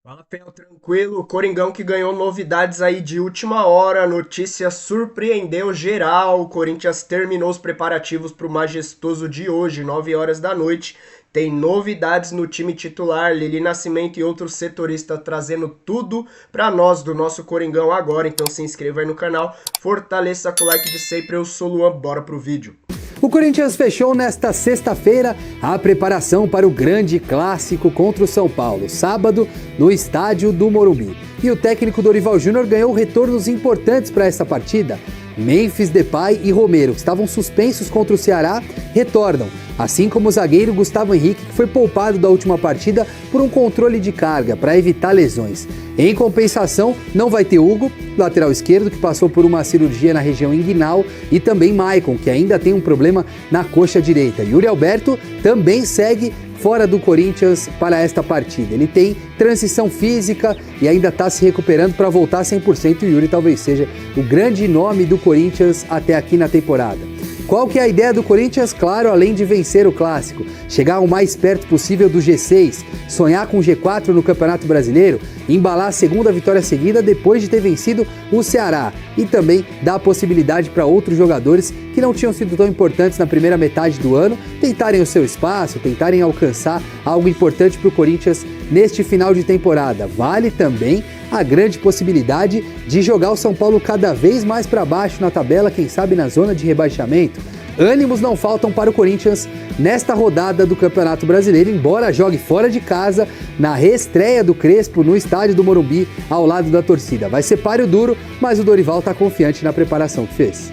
Fala, Fel, tranquilo? O Coringão que ganhou novidades aí de última hora, a notícia surpreendeu geral. O Corinthians terminou os preparativos para o majestoso de hoje, 9 horas da noite. Tem novidades no time titular, Lili Nascimento e outros setoristas trazendo tudo para nós do nosso Coringão agora. Então se inscreva aí no canal, fortaleça com o like de sempre. Eu sou o Luan, bora pro vídeo. O Corinthians fechou nesta sexta-feira a preparação para o grande clássico contra o São Paulo, sábado, no estádio do Morumbi. E o técnico Dorival Júnior ganhou retornos importantes para essa partida. Memphis Depay e Romero, que estavam suspensos contra o Ceará, retornam, assim como o zagueiro Gustavo Henrique, que foi poupado da última partida por um controle de carga para evitar lesões. Em compensação, não vai ter Hugo, lateral esquerdo, que passou por uma cirurgia na região inguinal, e também Maicon, que ainda tem um problema na coxa direita. Yuri Alberto também segue fora do Corinthians para esta partida. Ele tem transição física e ainda está se recuperando para voltar 100%. O Yuri talvez seja o grande nome do Corinthians até aqui na temporada. Qual que é a ideia do Corinthians? Claro, além de vencer o Clássico, chegar o mais perto possível do G6, sonhar com o G4 no Campeonato Brasileiro, embalar a segunda vitória seguida depois de ter vencido o Ceará e também dar a possibilidade para outros jogadores que não tinham sido tão importantes na primeira metade do ano tentarem o seu espaço, tentarem alcançar algo importante para o Corinthians neste final de temporada. Vale também a grande possibilidade de jogar o São Paulo cada vez mais para baixo na tabela, quem sabe na zona de rebaixamento. Ânimos não faltam para o Corinthians nesta rodada do Campeonato Brasileiro, embora jogue fora de casa na reestreia do Crespo no estádio do Morumbi ao lado da torcida. Vai ser páreo duro, mas o Dorival está confiante na preparação que fez.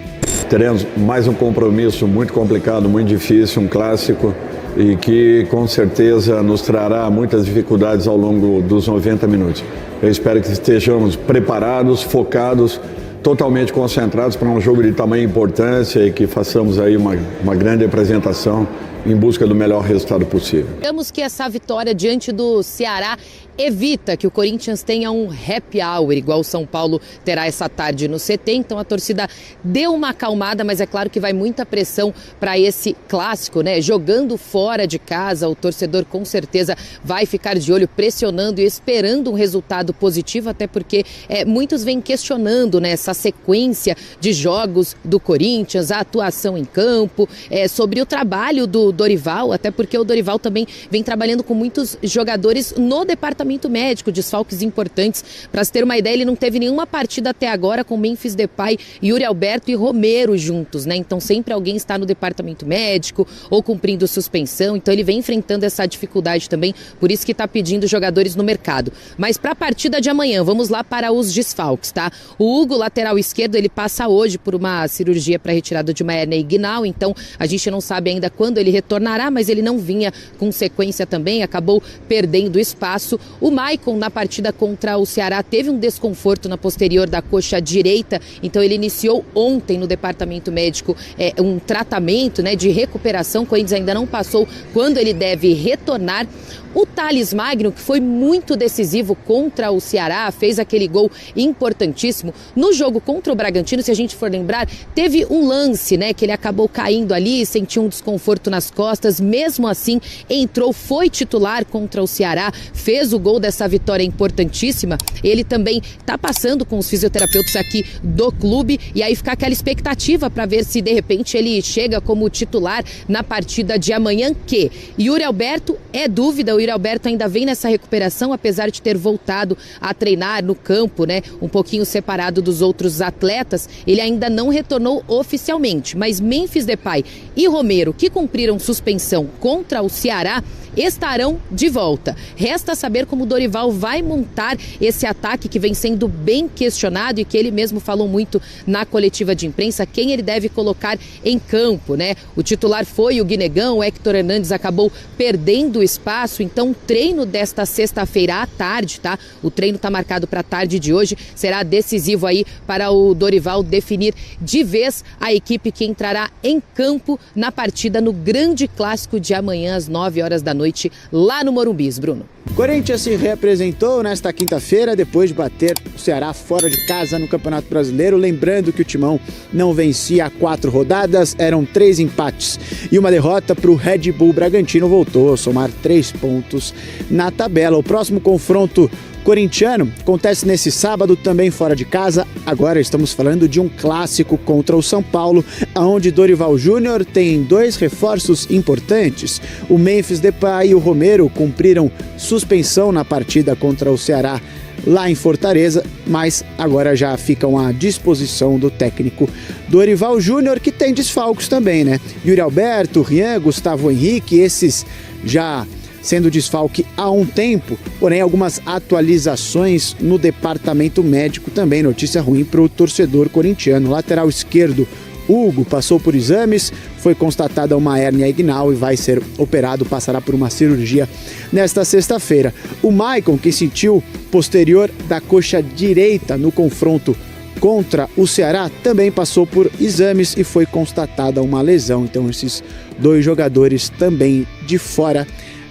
Teremos mais um compromisso muito complicado, muito difícil, um clássico, e que com certeza nos trará muitas dificuldades ao longo dos 90 minutos. Eu espero que estejamos preparados, focados, totalmente concentrados para um jogo de tamanha importância e que façamos aí uma grande apresentação em busca do melhor resultado possível. Esperamos que essa vitória diante do Ceará evita que o Corinthians tenha um happy hour, igual o São Paulo terá essa tarde no CT. Então a torcida deu uma acalmada, mas é claro que vai muita pressão para esse clássico, né? Jogando fora de casa, o torcedor com certeza vai ficar de olho, pressionando e esperando um resultado positivo, até porque muitos vêm questionando, né, essa sequência de jogos do Corinthians, a atuação em campo, sobre o trabalho do Dorival, até porque o Dorival também vem trabalhando com muitos jogadores no departamento médico, desfalques importantes. Para se ter uma ideia, ele não teve nenhuma partida até agora com Memphis Depay, Yuri Alberto e Romero juntos, né? Então sempre alguém está no departamento médico ou cumprindo suspensão, então ele vem enfrentando essa dificuldade também, por isso que está pedindo jogadores no mercado. Mas para a partida de amanhã, vamos lá para os desfalques, tá? O Hugo, lateral esquerdo, ele passa hoje por uma cirurgia para retirada de uma hérnia inguinal, então a gente não sabe ainda quando ele retornará, mas ele não vinha com sequência também, acabou perdendo espaço. O Maicon, na partida contra o Ceará, teve um desconforto na posterior da coxa direita, então ele iniciou ontem no departamento médico um tratamento, né, de recuperação. O Corinthians ainda não passou quando ele deve retornar. O Thales Magno, que foi muito decisivo contra o Ceará, fez aquele gol importantíssimo. No jogo contra o Bragantino, se a gente for lembrar, teve um lance, né, que ele acabou caindo ali, sentiu um desconforto nas costas, mesmo assim entrou, foi titular contra o Ceará, fez o gol dessa vitória importantíssima. Ele também está passando com os fisioterapeutas aqui do clube, e aí fica aquela expectativa para ver se de repente ele chega como titular na partida de amanhã, que Yuri Alberto é dúvida. O Yuri Alberto ainda vem nessa recuperação, apesar de ter voltado a treinar no campo, né, um pouquinho separado dos outros atletas. Ele ainda não retornou oficialmente, mas Memphis Depay e Romero, que cumpriram suspensão contra o Ceará, estarão de volta. Resta saber como o Dorival vai montar esse ataque que vem sendo bem questionado e que ele mesmo falou muito na coletiva de imprensa, quem ele deve colocar em campo, né? O titular foi o Guinegão, o Héctor Hernandes acabou perdendo espaço, então o treino desta sexta-feira à tarde, tá? O treino está marcado para a tarde de hoje, será decisivo aí para o Dorival definir de vez a equipe que entrará em campo na partida no grande clássico de amanhã às 9 horas da noite lá no Morumbi, Bruno. Corinthians se reapresentou nesta quinta-feira depois de bater o Ceará fora de casa no Campeonato Brasileiro. Lembrando que o Timão não vencia há 4 rodadas, eram 3 empates e uma derrota para o Red Bull Bragantino. Voltou a somar 3 pontos na tabela. O próximo confronto corintiano acontece nesse sábado também fora de casa. Agora estamos falando de um clássico contra o São Paulo, onde Dorival Júnior tem 2 reforços importantes. O Memphis Depay e o Romero cumpriram suspensão na partida contra o Ceará lá em Fortaleza, mas agora já ficam à disposição do técnico Dorival Júnior, que tem desfalques também, né? Yuri Alberto, Rian, Gustavo Henrique, esses já sendo desfalque há um tempo, porém algumas atualizações no departamento médico também, notícia ruim para o torcedor corintiano. Lateral esquerdo, Hugo, passou por exames, foi constatada uma hérnia inguinal e vai ser operado, passará por uma cirurgia nesta sexta-feira. O Maicon, que sentiu posterior da coxa direita no confronto contra o Ceará, também passou por exames e foi constatada uma lesão. Então esses 2 jogadores também de fora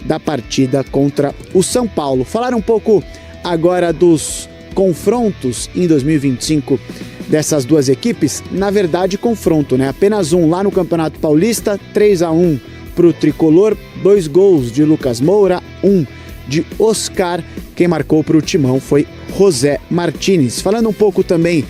da partida contra o São Paulo. Falar um pouco agora dos confrontos em 2025 dessas 2 equipes. Na verdade, confronto, né? Apenas um lá no Campeonato Paulista, 3-1 para o Tricolor, 2 gols de Lucas Moura, 1 de Oscar. Quem marcou para o Timão foi José Martínez. Falando um pouco também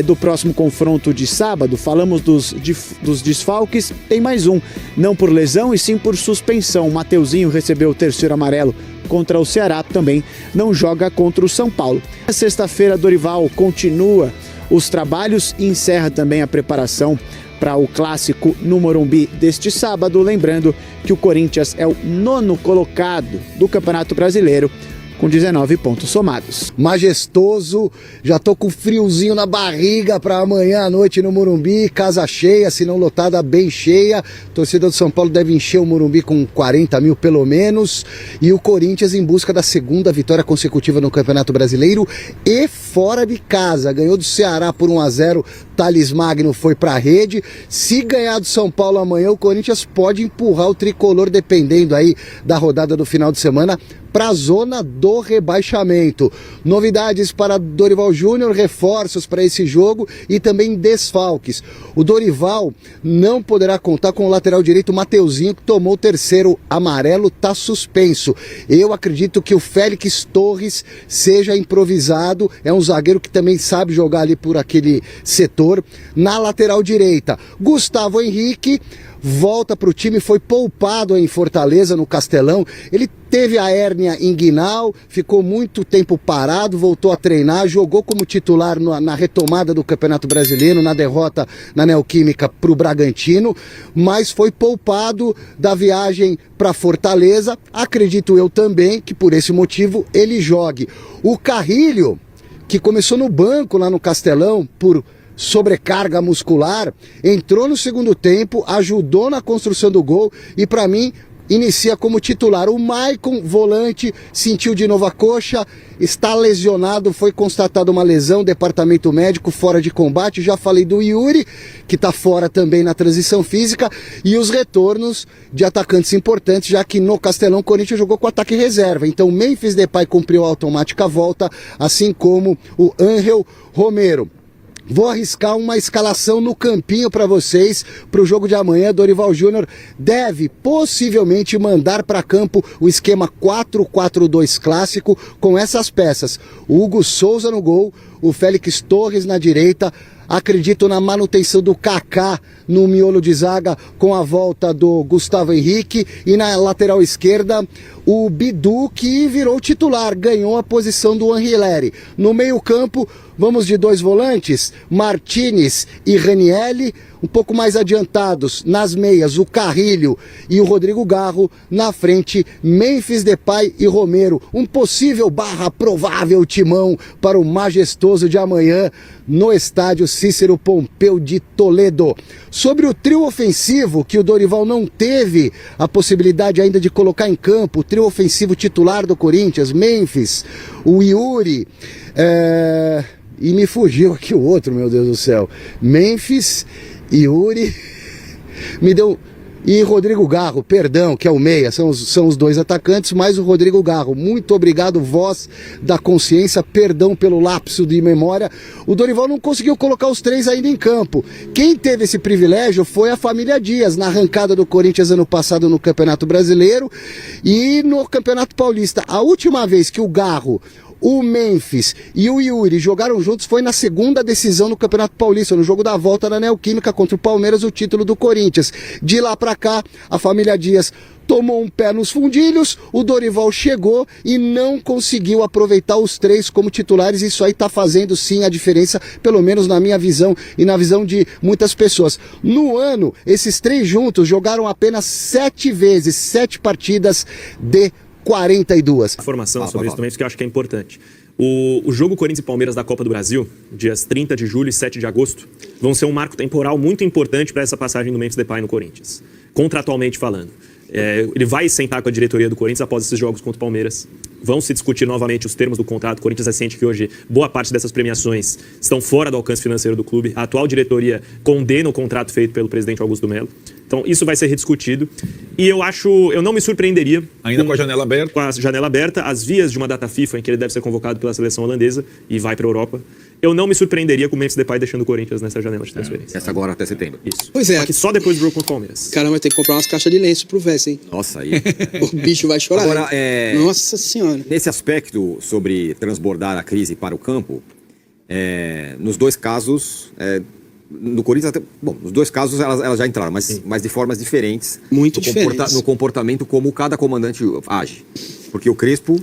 do próximo confronto de sábado, falamos dos desfalques, tem mais um, não por lesão e sim por suspensão. O Mateuzinho recebeu o 3º amarelo contra o Ceará, também não joga contra o São Paulo. Na sexta-feira, Dorival continua os trabalhos e encerra também a preparação para o clássico no Morumbi deste sábado, lembrando que o Corinthians é o 9º colocado do Campeonato Brasileiro, com 19 pontos somados. Majestoso, já tô com friozinho na barriga para amanhã à noite no Morumbi, casa cheia, se não lotada, bem cheia. Torcida do São Paulo deve encher o Morumbi com 40 mil pelo menos, e o Corinthians em busca da 2ª vitória consecutiva no Campeonato Brasileiro e fora de casa. Ganhou do Ceará por 1-0, Thales Magno foi pra rede. Se ganhar do São Paulo amanhã, o Corinthians pode empurrar o tricolor, dependendo aí da rodada do final de semana, para a zona do rebaixamento. Novidades para Dorival Júnior, reforços para esse jogo e também desfalques. O Dorival não poderá contar com o lateral direito Mateuzinho, que tomou o 3º amarelo, está suspenso. Eu acredito que o Félix Torres seja improvisado, é um zagueiro que também sabe jogar ali por aquele setor. Na lateral direita, Gustavo Henrique volta para o time, foi poupado em Fortaleza, no Castelão. Ele teve a hérnia inguinal, ficou muito tempo parado, voltou a treinar, jogou como titular na retomada do Campeonato Brasileiro, na derrota na Neoquímica para o Bragantino, mas foi poupado da viagem para Fortaleza. Acredito eu também que por esse motivo ele jogue. O Carrilho, que começou no banco lá no Castelão por sobrecarga muscular, entrou no segundo tempo, ajudou na construção do gol e para mim inicia como titular. O Maicon, volante, sentiu de novo a coxa, está lesionado, foi constatada uma lesão, departamento médico, fora de combate. Já falei do Yuri, que está fora também na transição física, e os retornos de atacantes importantes, já que no Castelão o Corinthians jogou com ataque reserva. Então o Memphis Depay cumpriu a automática volta, assim como o Ángel Romero. Vou arriscar uma escalação no campinho para vocês para o jogo de amanhã. Dorival Júnior deve possivelmente mandar para campo o esquema 4-4-2 clássico com essas peças. O Hugo Souza no gol, o Félix Torres na direita. Acredito na manutenção do Kaká no miolo de zaga com a volta do Gustavo Henrique. E na lateral esquerda, o Bidu, que virou titular, ganhou a posição do Anrileri. No meio campo, vamos de 2 volantes, Martínez e Ranielli. Um pouco mais adiantados, nas meias, o Carrilho e o Rodrigo Garro. Na frente, Memphis Depay e Romero. Um possível / provável timão para o majestoso de amanhã no estádio Cícero Pompeu de Toledo. Sobre o trio ofensivo, que o Dorival não teve a possibilidade ainda de colocar em campo, o trio ofensivo titular do Corinthians, Memphis, o Yuri, e me fugiu aqui o outro, meu Deus do céu, Memphis, Yuri, e Rodrigo Garro, perdão, que é o meia, são os 2 atacantes, mais o Rodrigo Garro. Muito obrigado, voz da consciência, perdão pelo lapso de memória. O Dorival não conseguiu colocar os 3 ainda em campo. Quem teve esse privilégio foi a família Dias, na arrancada do Corinthians ano passado no Campeonato Brasileiro e no Campeonato Paulista. A última vez que o Garro o Memphis e o Yuri jogaram juntos foi na segunda decisão no Campeonato Paulista, no jogo da volta da Neoquímica contra o Palmeiras, o título do Corinthians. De lá pra cá, a família Dias tomou um pé nos fundilhos, o Dorival chegou e não conseguiu aproveitar os três como titulares. Isso aí tá fazendo sim a diferença, pelo menos na minha visão e na visão de muitas pessoas. No ano, esses três juntos jogaram apenas 7 vezes, 7 partidas de 42. Informação sobre isso também, que eu acho que é importante. O jogo Corinthians e Palmeiras da Copa do Brasil, dias 30 de julho e 7 de agosto, vão ser um marco temporal muito importante para essa passagem do Memphis Depay no Corinthians, contratualmente falando. Ele vai sentar com a diretoria do Corinthians após esses jogos contra o Palmeiras. Vão se discutir novamente os termos do contrato. O Corinthians sente que hoje boa parte dessas premiações estão fora do alcance financeiro do clube. A atual diretoria condena o contrato feito pelo presidente Augusto Melo. Então isso vai ser rediscutido. E eu não me surpreenderia... Ainda com a janela aberta? Com a janela aberta, as vias de uma data FIFA em que ele deve ser convocado pela seleção holandesa e vai para a Europa. Eu não me surpreenderia com o Memphis Depay deixando o Corinthians nessa janela de transferência. Essa agora até setembro. Isso. Pois é. Só que só depois do jogo contra o Palmeiras. Caramba, vai ter que comprar umas caixas de lenço pro Vess, hein? Nossa, aí. O bicho vai chorar. Agora, Nossa senhora. Nesse aspecto sobre transbordar a crise para o campo, nos dois casos, no Corinthians, nos dois casos elas já entraram, mas de formas diferentes. Muito diferentes. No comportamento como cada comandante age. Porque o Crespo,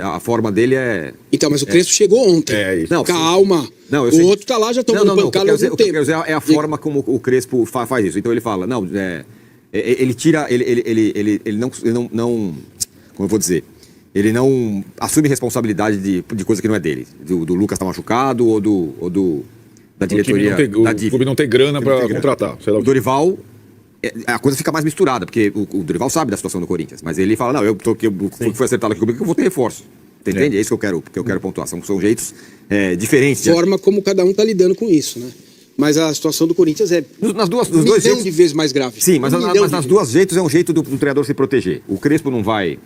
a forma dele é... Então, mas o Crespo chegou ontem. Não, calma. Não, o outro tá lá já tomando pancada há algum tempo. O que eu quero dizer é a forma como o Crespo faz isso. Então ele fala, ele tira, ele não, como eu vou dizer, ele não assume responsabilidade de coisa que não é dele. Do Lucas tá machucado ou da diretoria. O clube não tem grana para contratar. Sei lá. O Dorival, a coisa fica mais misturada, porque o Dorival sabe da situação do Corinthians, mas ele fala, não, foi acertado aqui comigo que eu vou ter reforço. Entende? É isso que eu quero pontuar. São jeitos diferentes. Forma como cada um tá lidando com isso, né? Mas a situação do Corinthians é nos dois jeitos de vezes mais grave. Sim, mas nas duas jeitos é um jeito do treinador se proteger. O Crespo não vai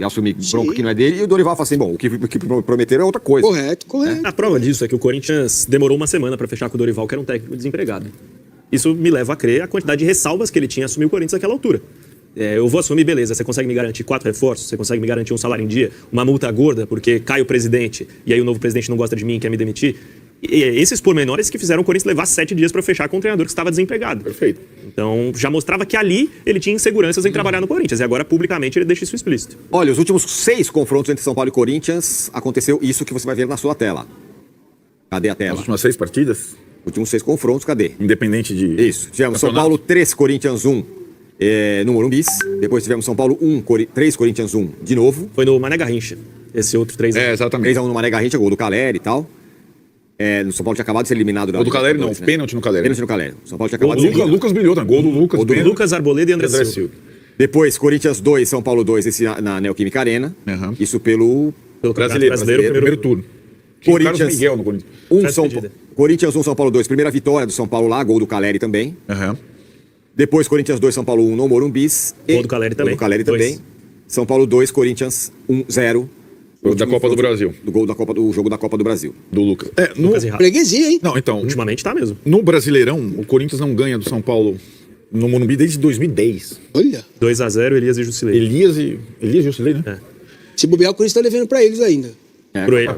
assumir bronca que não é dele, e o Dorival fala assim, o que prometeram é outra coisa. Correto. A prova disso é que o Corinthians demorou uma semana para fechar com o Dorival, que era um técnico desempregado. Isso me leva a crer a quantidade de ressalvas que ele tinha a assumir o Corinthians naquela altura. Eu vou assumir, beleza, você consegue me garantir 4 reforços, você consegue me garantir um salário em dia, uma multa gorda, porque cai o presidente, e aí o novo presidente não gosta de mim e quer me demitir. E esses pormenores que fizeram o Corinthians levar 7 dias para fechar com um treinador que estava desempregado. Perfeito. Então, já mostrava que ali ele tinha inseguranças em trabalhar no Corinthians. E agora, publicamente, ele deixa isso explícito. Olha, os últimos 6 confrontos entre São Paulo e Corinthians, aconteceu isso que você vai ver na sua tela. Cadê a tela? As últimas 6 partidas? Últimos 6 confrontos, cadê? Independente de... Isso. Tivemos São Paulo 3, Corinthians 1 no Morumbi. Depois tivemos São Paulo 3, Corinthians 1 de novo. Foi no Mané Garrincha, esse outro 3-1. Exatamente. 3-1 no Mané Garrincha, gol do Caleri e tal. No São Paulo tinha acabado de ser eliminado. O do Caleri não, pênalti no Caleri. Pênalti no Caleri. São Paulo tinha acabado de ser eliminado. Lucas brilhou, né? Gol do Lucas. O do Lucas Arboleda e André Silva. Depois, Corinthians 2, São Paulo 2, esse na Neoquímica Arena. Isso pelo Brasileiro, primeiro turno. Corinthians Miguel no Corinthians. Corinthians 1, São Paulo 2. Primeira vitória do São Paulo lá, gol do Caleri também. Depois, Corinthians 2, São Paulo 1 no Morumbi. Gol do Caleri também. São Paulo 2, Corinthians 1-0. Da Copa do Brasil. Do jogo da Copa do Brasil. Do Lucas. Freguesia, hein? Não, então... Ultimamente tá mesmo. No Brasileirão, o Corinthians não ganha do São Paulo no Morumbi desde 2010. Olha. 2-0, Elias e Jusilei. Elias e Jusilei, né? Se bobear, o Corinthians tá devendo pra eles ainda.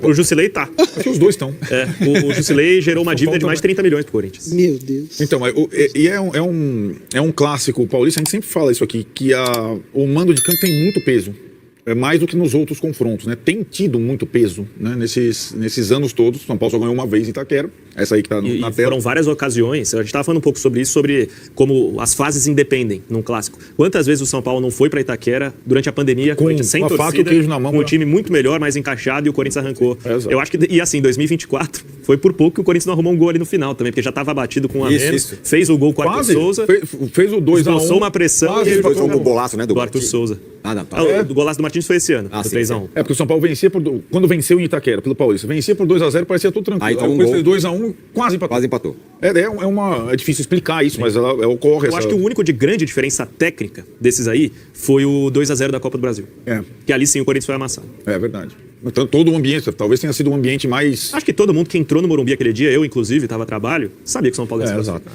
Pro Jusilei tá. Porque os dois estão. O Jusilei gerou uma dívida de mais de 30 milhões pro Corinthians. Meu Deus. Então, é um clássico paulista, a gente sempre fala isso aqui, que o mando de campo tem muito peso. Mais do que nos outros confrontos, né? Tem tido muito peso, né? Nesses anos todos. São Paulo só ganhou uma vez em Itaquera. Essa aí que tá na tela. Foram várias ocasiões. A gente estava falando um pouco sobre isso, sobre como as fases independem num clássico. Quantas vezes o São Paulo não foi para Itaquera durante a pandemia, sem torcida, faca e o queijo na mão, com um time muito melhor, mais encaixado, e o Corinthians arrancou. Eu acho que, e assim, 2024, foi por pouco que o Corinthians não arrumou um gol ali no final também, porque já estava batido com um a menos. Fez o gol com o Arthur Souza. Fez o 2-1. Expulsou uma pressão. E foi um golaço, né? Do Arthur Souza. O golaço do Martins foi esse ano, do 3-1. Porque o São Paulo vencia quando venceu em Itaquera, pelo Paulista. Vencia por 2-0, parecia tudo tranquilo. Aí com esse 2-1, quase empatou. É difícil explicar isso, mas ela ocorre. Eu acho que o único de grande diferença técnica desses aí foi o 2-0 da Copa do Brasil. Que ali sim o Corinthians foi amassado. É verdade. Então, todo o ambiente, talvez tenha sido um ambiente mais... Acho que todo mundo que entrou no Morumbi aquele dia, eu inclusive, estava a trabalho, sabia que o São Paulo ia ser exato.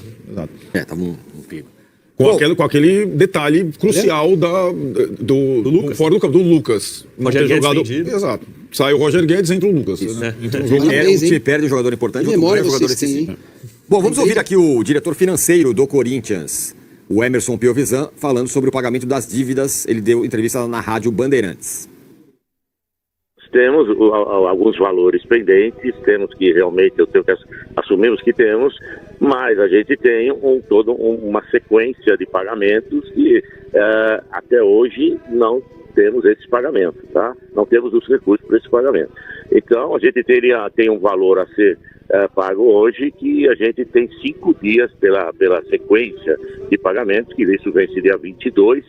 Tava um perigo. Com aquele detalhe crucial do Lucas. Fora do Lucas. Rogério Guedes jogado. vendido. Exato. Sai o Roger Guedes, entra o Lucas. Né? Então, o time perde um jogador importante, outro ganha um jogador decisivo. Bom, vamos ouvir aqui o diretor financeiro do Corinthians, o Emerson Piovesan, falando sobre o pagamento das dívidas. Ele deu entrevista na Rádio Bandeirantes. Temos alguns valores pendentes, temos que realmente, assumimos que temos, mas a gente tem toda uma sequência de pagamentos que até hoje não temos esse pagamento, tá? Não temos os recursos para esse pagamento. Então, a gente tem um valor a ser pago hoje, que a gente tem 5 dias pela sequência de pagamentos, que isso vence dia 22,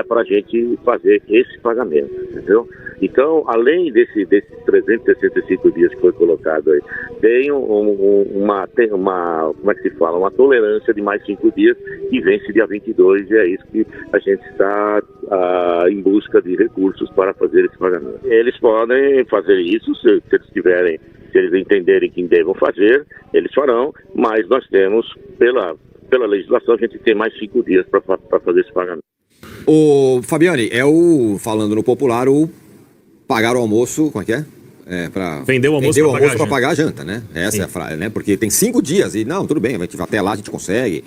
para a gente fazer esse pagamento, entendeu? Então, além desses 365 dias que foi colocado aí, tem uma como é que se fala, uma tolerância de mais 5 dias, que vence dia 22, e é isso que a gente está em busca de recursos para fazer esse pagamento. Eles podem fazer isso se eles entenderem que devam fazer, eles farão, mas nós temos, pela legislação, a gente tem mais 5 dias para fazer esse pagamento. O Fabiani, falando no popular, pagar o almoço, como é que é? Vender o almoço para pagar a janta, né? Essa é a frase, né? Porque tem 5 dias e, não, tudo bem, até lá a gente consegue.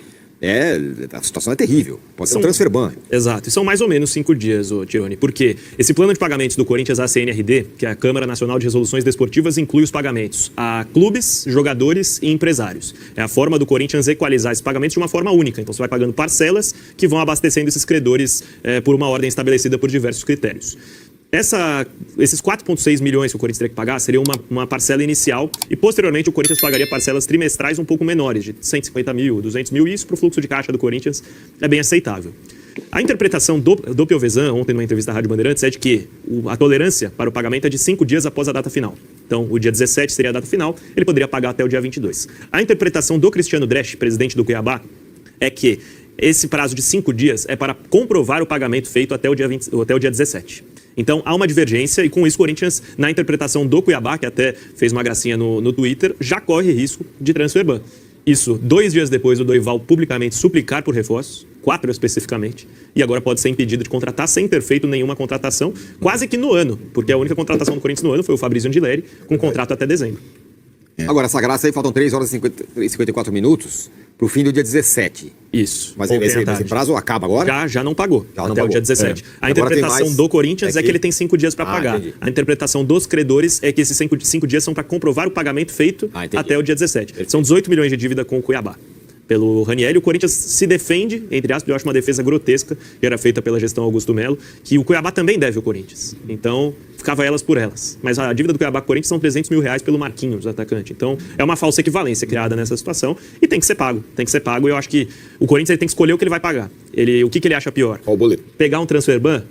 A situação é terrível. Pode ser um transfer ban. Exato. E são mais ou menos 5 dias, Tironi. Porque esse plano de pagamentos do Corinthians à CNRD, que é a Câmara Nacional de Resoluções Desportivas, inclui os pagamentos a clubes, jogadores e empresários. É a forma do Corinthians equalizar esses pagamentos de uma forma única. Então você vai pagando parcelas que vão abastecendo esses credores por uma ordem estabelecida por diversos critérios. Esses 4,6 milhões que o Corinthians teria que pagar seria uma parcela inicial e, posteriormente, o Corinthians pagaria parcelas trimestrais um pouco menores, de 150 mil, 200 mil, e isso para o fluxo de caixa do Corinthians é bem aceitável. A interpretação do Piovesan, ontem numa entrevista à Rádio Bandeirantes, é de que a tolerância para o pagamento é de 5 dias após a data final. Então, o dia 17 seria a data final, ele poderia pagar até o dia 22. A interpretação do Cristiano Dresch, presidente do Cuiabá, é que esse prazo de 5 dias é para comprovar o pagamento feito até o dia 17. Então, há uma divergência e, com isso, o Corinthians, na interpretação do Cuiabá, que até fez uma gracinha no Twitter, já corre risco de transfer ban. Isso 2 dias depois do Dorival publicamente suplicar por reforços, 4 especificamente, e agora pode ser impedido de contratar sem ter feito nenhuma contratação, quase que no ano, porque a única contratação do Corinthians no ano foi o Fabrício Angileri, com contrato até dezembro. Agora, essa graça aí, faltam 3 horas e 54 minutos para o fim do dia 17. Isso. Mas esse prazo acaba agora? Já não pagou, até o dia 17. A interpretação do Corinthians é que ele tem 5 dias para pagar. Entendi. A interpretação dos credores é que esses 5 dias são para comprovar o pagamento feito até o dia 17. São 18 milhões de dívida com o Cuiabá. Pelo Ranieri, o Corinthians se defende, entre aspas, eu acho uma defesa grotesca, que era feita pela gestão Augusto Melo, que o Cuiabá também deve ao Corinthians. Então, ficava elas por elas. Mas a dívida do Cuiabá com o Corinthians são 300 mil reais pelo Marquinhos, atacante. Então, é uma falsa equivalência criada nessa situação e tem que ser pago. Tem que ser pago e eu acho que o Corinthians ele tem que escolher o que ele vai pagar. O que ele acha pior? Qual o boleto? Pegar um transfer ban?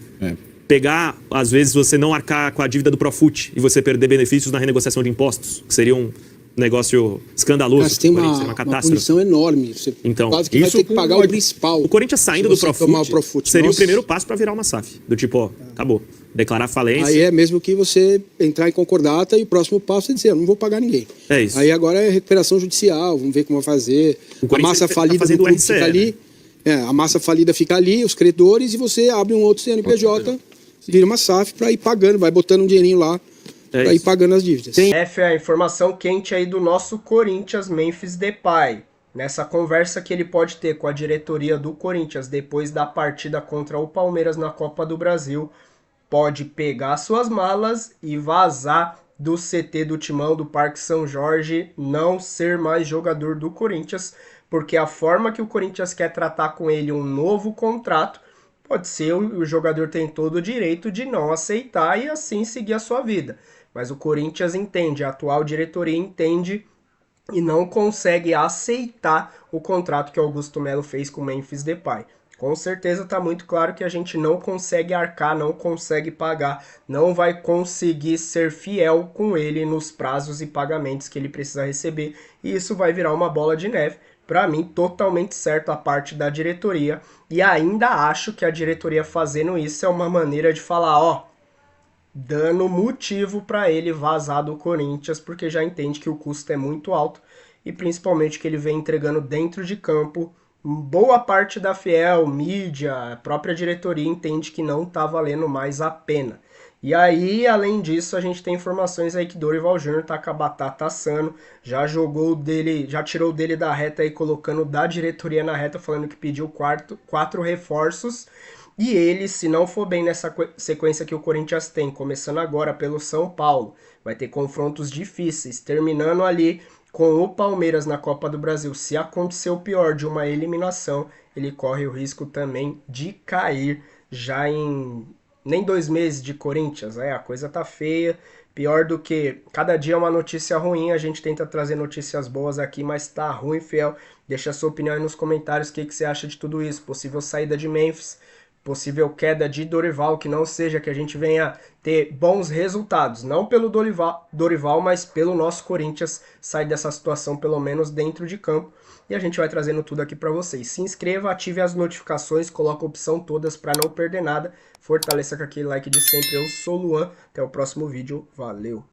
Pegar, às vezes, você não arcar com a dívida do Profut e você perder benefícios na renegociação de impostos, que seria um negócio escandaloso. Mas tem uma punição enorme. Você quase que vai ter que pagar o principal. O Corinthians saindo do Profut seria o primeiro passo para virar uma SAF. Do tipo, acabou. Declarar falência. Aí é mesmo que você entrar em concordata e o próximo passo é dizer, eu não vou pagar ninguém. É isso. Aí agora é recuperação judicial, vamos ver como vai fazer. A massa falida do clube fica ali. A massa falida fica ali, os credores, e você abre um outro CNPJ, vira uma SAF para ir pagando, vai botando um dinheirinho lá. Para ir pagando as dívidas. Essa é a informação quente aí do nosso Corinthians, Memphis Depay. Nessa conversa que ele pode ter com a diretoria do Corinthians depois da partida contra o Palmeiras na Copa do Brasil, pode pegar suas malas e vazar do CT do Timão do Parque São Jorge, não ser mais jogador do Corinthians, porque a forma que o Corinthians quer tratar com ele um novo contrato, pode ser o jogador tem todo o direito de não aceitar e assim seguir a sua vida. Mas o Corinthians entende, a atual diretoria entende e não consegue aceitar o contrato que o Augusto Melo fez com o Memphis Depay. Com certeza está muito claro que a gente não consegue arcar, não consegue pagar, não vai conseguir ser fiel com ele nos prazos e pagamentos que ele precisa receber. E isso vai virar uma bola de neve. Para mim, totalmente certo a parte da diretoria. E ainda acho que a diretoria fazendo isso é uma maneira de falar, dando motivo para ele vazar do Corinthians, porque já entende que o custo é muito alto e principalmente que ele vem entregando dentro de campo. Boa parte da fiel, mídia, a própria diretoria entende que não está valendo mais a pena. E aí, além disso, a gente tem informações aí que Dorival Júnior tá com a batata assando, já jogou dele, já tirou dele da reta aí, colocando da diretoria na reta, falando que pediu 4 reforços. E ele, se não for bem nessa sequência que o Corinthians tem, começando agora pelo São Paulo, vai ter confrontos difíceis, terminando ali com o Palmeiras na Copa do Brasil. Se acontecer o pior de uma eliminação, ele corre o risco também de cair já em nem 2 meses de Corinthians. A coisa tá feia, pior do que cada dia é uma notícia ruim, a gente tenta trazer notícias boas aqui, mas tá ruim, fiel. Deixa a sua opinião aí nos comentários, o que você acha de tudo isso, possível saída de Memphis, possível queda de Dorival, que não seja que a gente venha ter bons resultados, não pelo Dorival, mas pelo nosso Corinthians sair dessa situação, pelo menos dentro de campo. E a gente vai trazendo tudo aqui para vocês. Se inscreva, ative as notificações, coloque a opção todas para não perder nada. Fortaleça com aquele like de sempre. Eu sou o Luan, até o próximo vídeo, valeu!